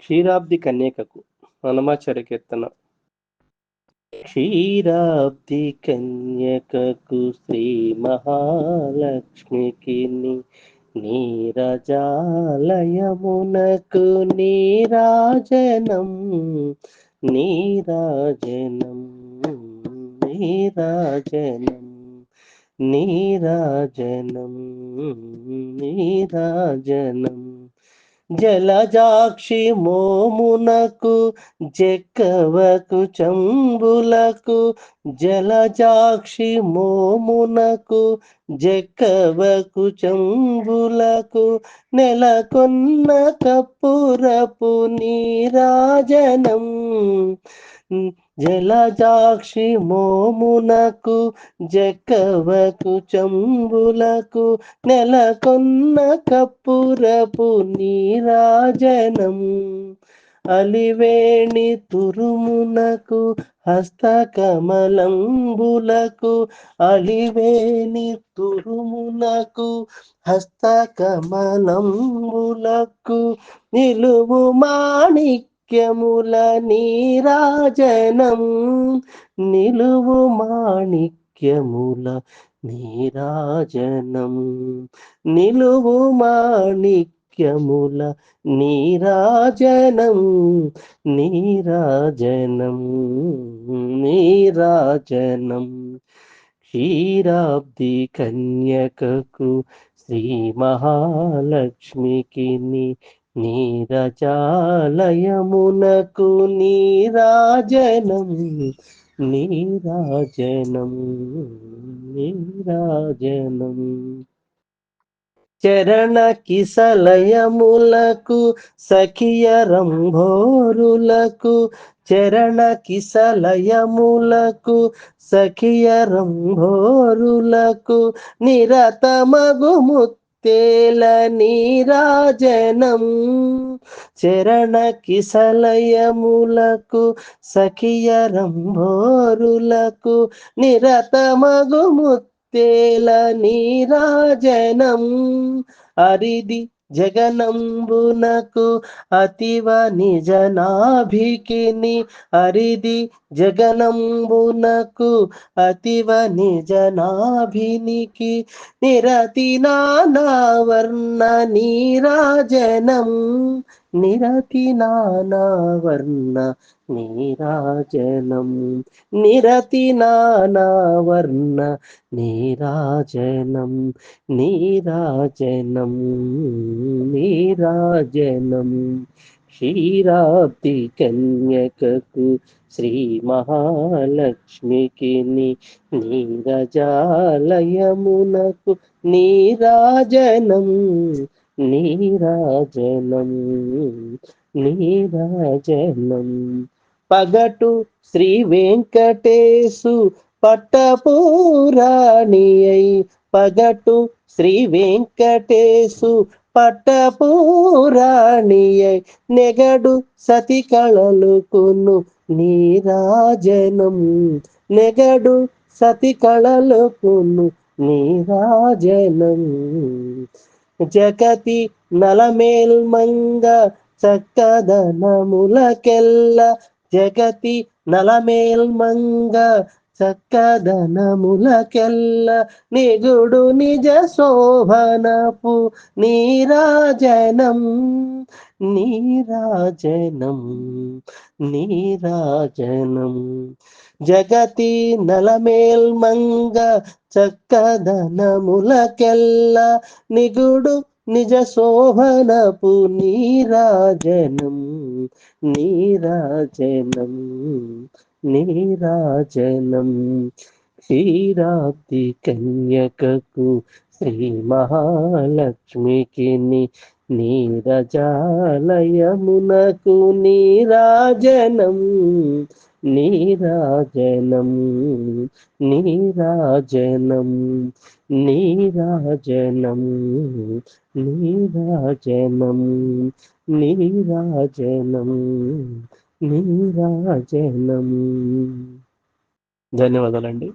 క్షీరాబ్ది కన్యకకు హనుమాచార్య కీర్తన. క్షీరాబ్ది కన్యకకు శ్రీ మహాలక్ష్మికి నీరజాలయమునకు నీరాజనం నీరాజనం నీరాజనం నీరాజనం నీరాజనం జలజాక్షి మోమునకు జక్కవకు చంబులకు జలజాక్షి మోమునకు జక్కవకు చంబులకు నెలకొన్న కప్పురపు నీరాజనం జలజాక్షి మోమునకు జక్కవకు చంబులకు నెలకొన్న కప్పురపు నీరాజనం అలివేణి తురుమునకు హస్తకమలంబులకు అలివేణి తురుమునకు హస్తకమలంబులకు నిలువు మాణిక్యముల నీరాజనం నిలువు మాణిక్యముల నీరాజనం నిలువు మాణిక్యముల నీరాజనం నీరాజనం నీరాజనం క్షీరాబ్ది కన్యకకు శ్రీ మహాలక్ష్మికి నీరజాలయమునకు నీరాజనం నీరాజనం నీరాజనం చరణ కిసలయములకు సఖియ రంభోరులకు చరణ కిసలయములకు సఖియ రంభోరులకు నిరతమగు ముత్తేల నీరాజనం చరణ కిసలయములకు సఖియ రంభోరులకు నిరతమగు తేల నీరాజనం అరిది జగనంబునకు అతివ నిజనాభికిని అరిది జగనంబునకు అతివ నిజనాభినికి నిరతి నానావర్ణ నీరాజనం నిరతి నానావర్ణ నీరాజనం నిరతి నానావర్ణ నీరాజనం నీరాజనం నీరాజనం క్షీరాబ్ది కన్యకకు శ్రీ మహాలక్ష్మికి నీరజాలయమునకు నీరాజనం నీరాజనం నీరాజనం పగటు శ్రీ వెంకటేశు పట్టపూరాణి అయి పగటు శ్రీ వెంకటేశు పట్టపూరాణి అయి నెగడు సతి కళలుకును నీరాజనం నెగడు సతి కళలుకును నీరాజనం జగతి నలమేల్మంగ చక్కదనములకెల్ల జగతి నలమేల్మంగ చక్కదనములకెల్ల నిగుడు నిజ శోభనపు నీరాజనం నీరాజనం నీరాజనం జగతి నలమేల్మంగ చక్కదనములకెల్ల నిగుడు నిజ శోభనపు నీరాజనం నీరాజనం నీరాజనం క్షీరాబ్ది కన్యకకు శ్రీ మహాలక్ష్మికి నీరజాలయమునకు నీరాజనం నీరాజనం నీరాజనం నీరాజనం నీరాజనం నీరాజనం నీరాజనం. ధన్యవాదాలండి.